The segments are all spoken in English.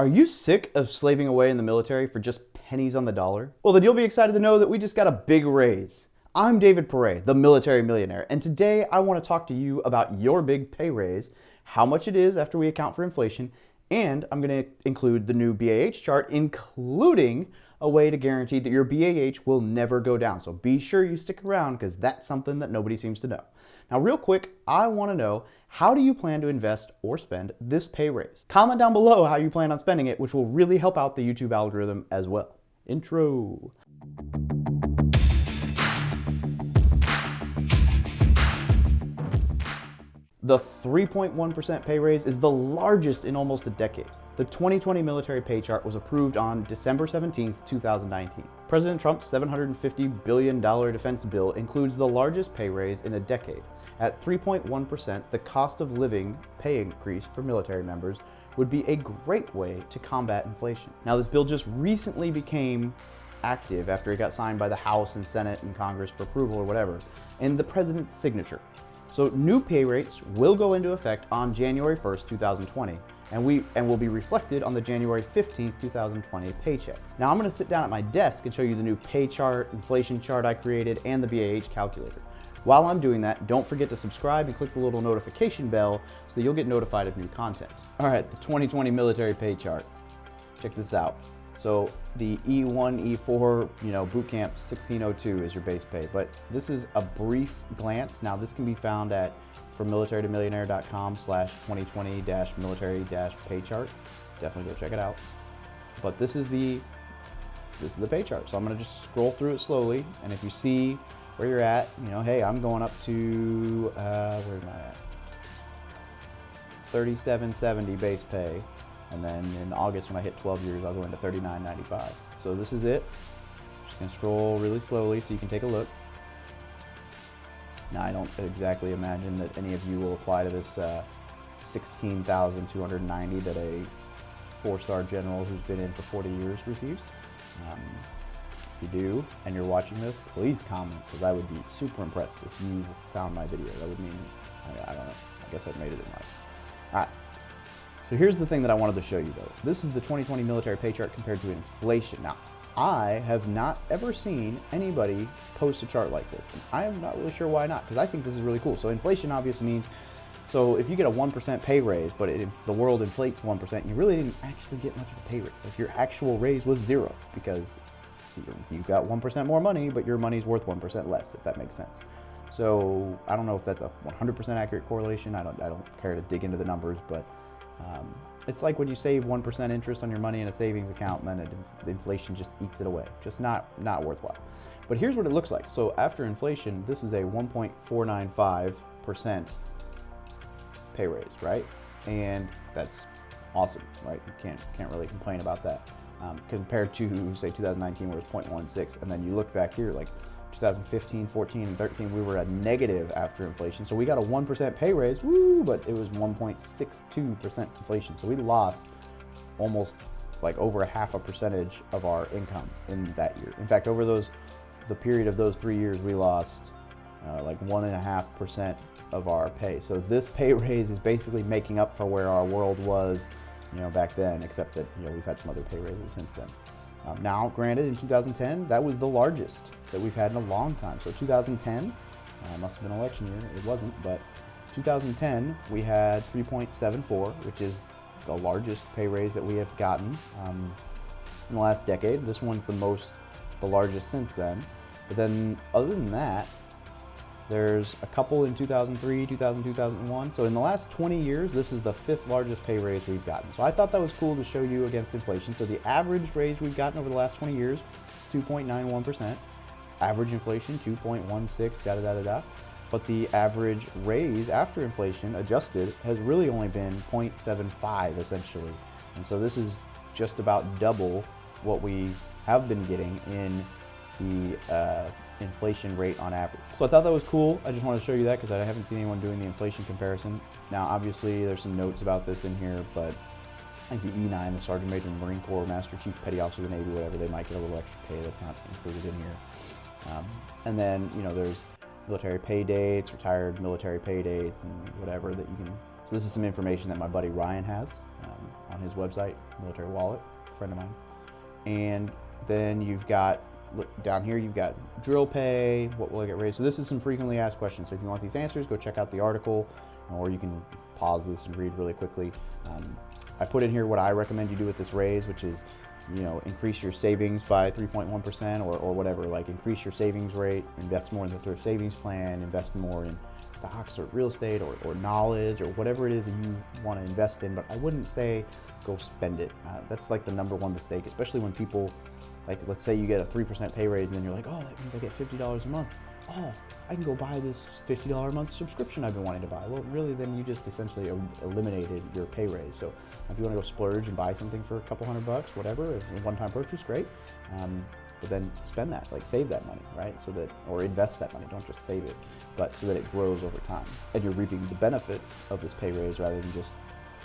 Are you sick of slaving away in the military for just pennies on the dollar? Well, then you'll be excited to know that we just got a big raise. I'm David Perret, the military millionaire, and today I want to talk to you about your big pay raise, how much it is after we account for inflation, and I'm going to include the new BAH chart, including a way to guarantee that your BAH will never go down. So be sure you stick around because that's something that nobody seems to know. Now, real quick, I want to know, how do you plan to invest or spend this pay raise? Comment down below how you plan on spending it, which will really help out the YouTube algorithm as well. Intro. The 3.1% pay raise is the largest in almost a decade. The 2020 military pay chart was approved on December 17, 2019. President Trump's $750 billion defense bill includes the largest pay raise in a decade. At 3.1%, the cost of living pay increase for military members would be a great way to combat inflation. Now, this bill just recently became active after it got signed by the House and Senate and Congress for approval or whatever, and the president's signature. So new pay rates will go into effect on January 1st, 2020, and will be reflected on the January 15th, 2020 paycheck. Now I'm gonna sit down at my desk and show you the new pay chart, inflation chart I created, and the BAH calculator. While I'm doing that, don't forget to subscribe and click the little notification bell so that you'll get notified of new content. All right, the 2020 military pay chart. Check this out. So the E1, E4, boot camp 1602 is your base pay, but this is a brief glance. Now this can be found at FromMilitaryToMillionaire.com/2020-military-pay chart. Definitely go check it out. But this is the pay chart. So I'm gonna just scroll through it slowly, and if you see where you're at, hey, I'm going up to where am I at? 3770 base pay. And then in August, when I hit 12 years, I'll go into 39.95. So this is it. Just gonna scroll really slowly so you can take a look. Now, I don't exactly imagine that any of you will apply to this 16,290 that a 4-star general who's been in for 40 years receives. If you do, and you're watching this, please comment, because I would be super impressed if you found my video. That would mean, I don't know, I guess I've made it in life. All right. So here's the thing that I wanted to show you though. This is the 2020 military pay chart compared to inflation. Now, I have not ever seen anybody post a chart like this, and I am not really sure why not, because I think this is really cool. So inflation obviously means, so if you get a 1% pay raise, but the world inflates 1%, you really didn't actually get much of a pay raise. Like your actual raise was 0, because you got 1% more money, but your money's worth 1% less, if that makes sense. So I don't know if that's a 100% accurate correlation. I don't care to dig into the numbers, but it's like when you save 1% interest on your money in a savings account, and then the inflation just eats it away. Just not worthwhile. But here's what it looks like. So after inflation, this is a 1.495% pay raise, right? And that's awesome, right? You can't really complain about that. Compared to, say, 2019, where it was 0.16, and then you look back here, like 2015, 14, and 13, we were at negative after inflation. So we got a 1% pay raise, woo, but it was 1.62% inflation. So we lost almost like over 0.5% of our income in that year. In fact, over the period of those 3 years, we lost like 1.5% of our pay. So this pay raise is basically making up for where our world was, back then, except that, we've had some other pay raises since then. Now, granted, in 2010, that was the largest that we've had in a long time. So 2010, must have been an election year, it wasn't, but 2010, we had 3.74, which is the largest pay raise that we have gotten in the last decade. This one's the largest since then. But then, other than that, there's a couple in 2003, 2000, 2001. So in the last 20 years, this is the 5th largest pay raise we've gotten. So I thought that was cool to show you against inflation. So the average raise we've gotten over the last 20 years, 2.91%. Average inflation, 2.16, da-da-da-da-da. But the average raise after inflation, adjusted, has really only been 0.75, essentially. And so this is just about double what we have been getting in the inflation rate on average. So I thought that was cool. I just wanted to show you that because I haven't seen anyone doing the inflation comparison. Now, obviously, there's some notes about this in here, but like the E9, the Sergeant Major of the Marine Corps, Master Chief Petty Officer of the Navy, whatever, they might get a little extra pay that's not included in here. And then, there's military pay dates, retired military pay dates, and whatever that you can. So this is some information that my buddy Ryan has. on his website, Military Wallet, a friend of mine. And then you've got, look down here, you've got drill pay, what will I get raised? So this is some frequently asked questions. So if you want these answers, go check out the article, or you can pause this and read really quickly. I put in here what I recommend you do with this raise, which is, increase your savings by 3.1% or whatever, like increase your savings rate, invest more in the thrift savings plan, invest more in stocks or real estate or knowledge or whatever it is that you want to invest in. But I wouldn't say go spend it. That's like the number one mistake, especially when people, like, let's say you get a 3% pay raise and then you're like, oh, that means I get $50 a month. Oh, I can go buy this $50 a month subscription I've been wanting to buy. Well, really, then you just essentially eliminated your pay raise. So if you want to go splurge and buy something for a couple $100, whatever, if a one-time purchase, great. But then spend that, like save that money, right? So that, or invest that money, don't just save it, but so that it grows over time. And you're reaping the benefits of this pay raise rather than just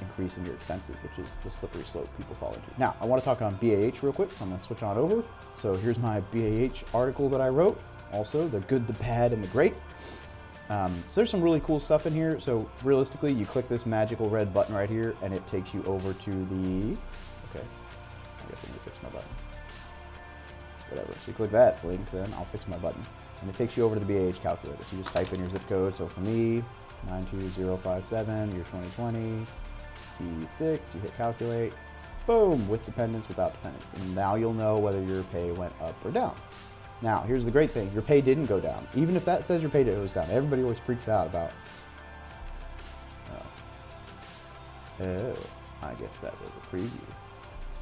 increasing your expenses, which is the slippery slope people fall into. Now, I want to talk on BAH real quick, so I'm going to switch on over. So here's my BAH article that I wrote. Also, the good, the bad, and the great. So there's some really cool stuff in here. So realistically, you click this magical red button right here, and it takes you over to the, okay, I guess I need to fix my button. Whatever, so you click that link, then I'll fix my button. And it takes you over to the BAH calculator. So you just type in your zip code. So for me, 92057, year 2020, E6, you hit calculate, boom, with dependents, without dependents. And now you'll know whether your pay went up or down. Now, here's the great thing, your pay didn't go down. Even if that says your pay goes down, everybody always freaks out about, oh, I guess that was a preview.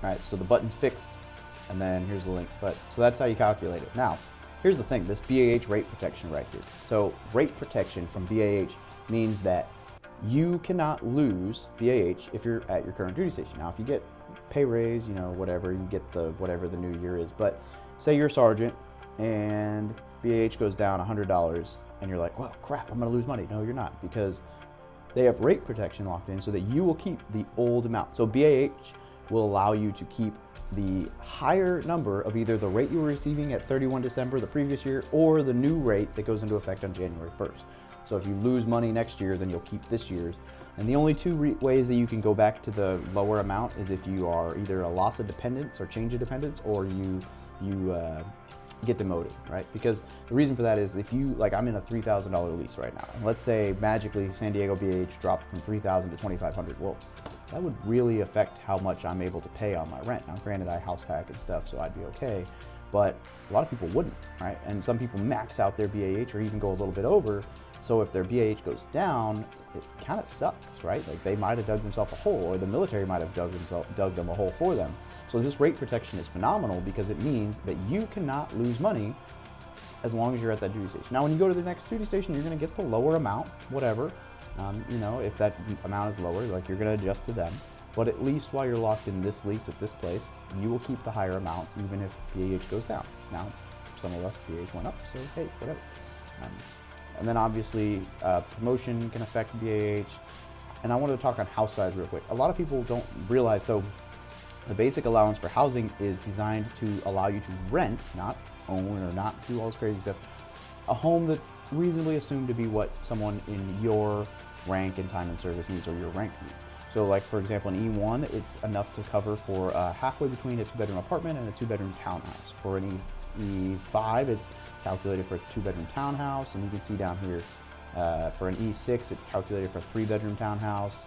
All right, so the button's fixed, and then here's the link. So that's how you calculate it. Now, here's the thing, this BAH rate protection right here. So rate protection from BAH means that you cannot lose BAH if you're at your current duty station. Now, if you get pay raise, whatever, you get whatever the new year is, but say you're a sergeant, and BAH goes down $100 and you're like, well, crap, I'm gonna lose money. No, you're not, because they have rate protection locked in so that you will keep the old amount. So BAH will allow you to keep the higher number of either the rate you were receiving at 31 December the previous year or the new rate that goes into effect on January 1st. So if you lose money next year, then you'll keep this year's. And the only two ways that you can go back to the lower amount is if you are either a loss of dependence or change of dependence, or you get demoted, right? Because the reason for that is if you, like, I'm in a $3,000 lease right now, and let's say magically San Diego BAH dropped from $3,000 to $2,500. Well, that would really affect how much I'm able to pay on my rent. Now, granted, I house hack and stuff, so I'd be okay, but a lot of people wouldn't, right? And some people max out their BAH or even go a little bit over. So if their BAH goes down, it kind of sucks, right? Like, they might have dug themselves a hole, or the military might have dug them a hole for them. So this rate protection is phenomenal because it means that you cannot lose money as long as you're at that duty station. Now, when you go to the next duty station, you're going to get the lower amount, whatever. If that amount is lower, like, you're going to adjust to them. But at least while you're locked in this lease at this place, you will keep the higher amount even if BAH goes down. Now, some of us, BAH went up, so hey, whatever. And then obviously promotion can affect BAH. And I wanted to talk on house size real quick. A lot of people don't realize, so the basic allowance for housing is designed to allow you to rent, not own or not do all this crazy stuff, a home that's reasonably assumed to be what someone in your rank and time and service needs, or your rank needs. So, like, for example, in E1, it's enough to cover for halfway between a 2-bedroom apartment and a 2-bedroom townhouse. For an E5, it's calculated for a 2-bedroom townhouse, and you can see down here, for an E6, it's calculated for a 3-bedroom townhouse.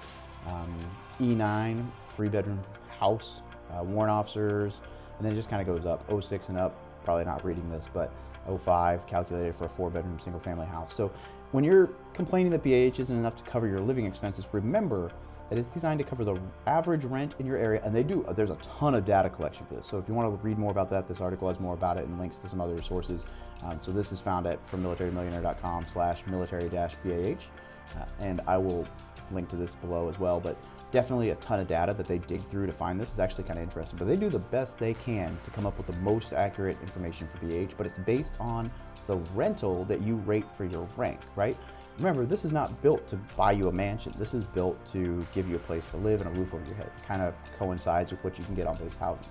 E9, 3-bedroom house, warrant officers, and then it just kind of goes up. 06 and up, probably not reading this, but 05 calculated for a 4-bedroom single family house. So when you're complaining that BAH isn't enough to cover your living expenses, remember that it's designed to cover the average rent in your area, and there's a ton of data collection for this. So if you want to read more about that, this article has more about it and links to some other sources. So this is found at fromilitaryMillionaire.com/military-BAH, and I will link to this below as well. But definitely a ton of data that they dig through to find this. Is actually kind of interesting, but they do the best they can to come up with the most accurate information for BAH, but it's based on the rental that you rate for your rank, right? Remember, this is not built to buy you a mansion. This is built to give you a place to live and a roof over your head. It kind of coincides with what you can get on base housing.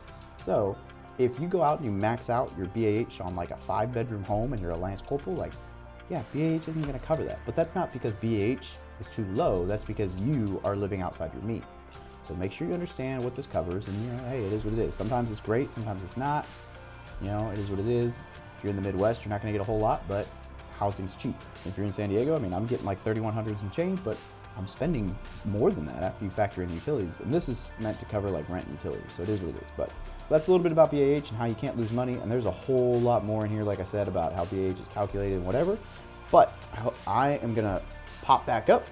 So if you go out and you max out your BAH on like a 5-bedroom home and you're a Lance Corporal, like, yeah, BAH isn't going to cover that. But that's not because BAH is too low. That's because you are living outside your means. So make sure you understand what this covers, and hey, it is what it is. Sometimes it's great, sometimes it's not. It is what it is. If you're in the Midwest, you're not going to get a whole lot, but housing's cheap. If you're in San Diego, I'm getting like 3,100 some change, but I'm spending more than that after you factor in utilities. And this is meant to cover like rent and utilities, so it is what it is. But that's a little bit about BAH and how you can't lose money. And there's a whole lot more in here, like I said, about how BAH is calculated and whatever. But I am gonna pop back up.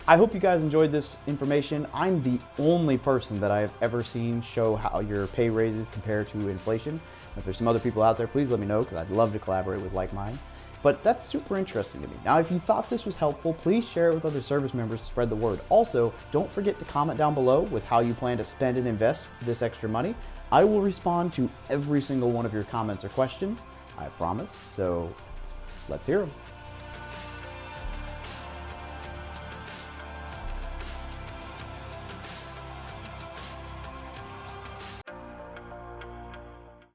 I hope you guys enjoyed this information. I'm the only person that I have ever seen show how your pay raises compare to inflation. If there's some other people out there, please let me know, because I'd love to collaborate with like minds. But that's super interesting to me. Now, if you thought this was helpful, please share it with other service members to spread the word. Also, don't forget to comment down below with how you plan to spend and invest this extra money. I will respond to every single one of your comments or questions, I promise. So let's hear them.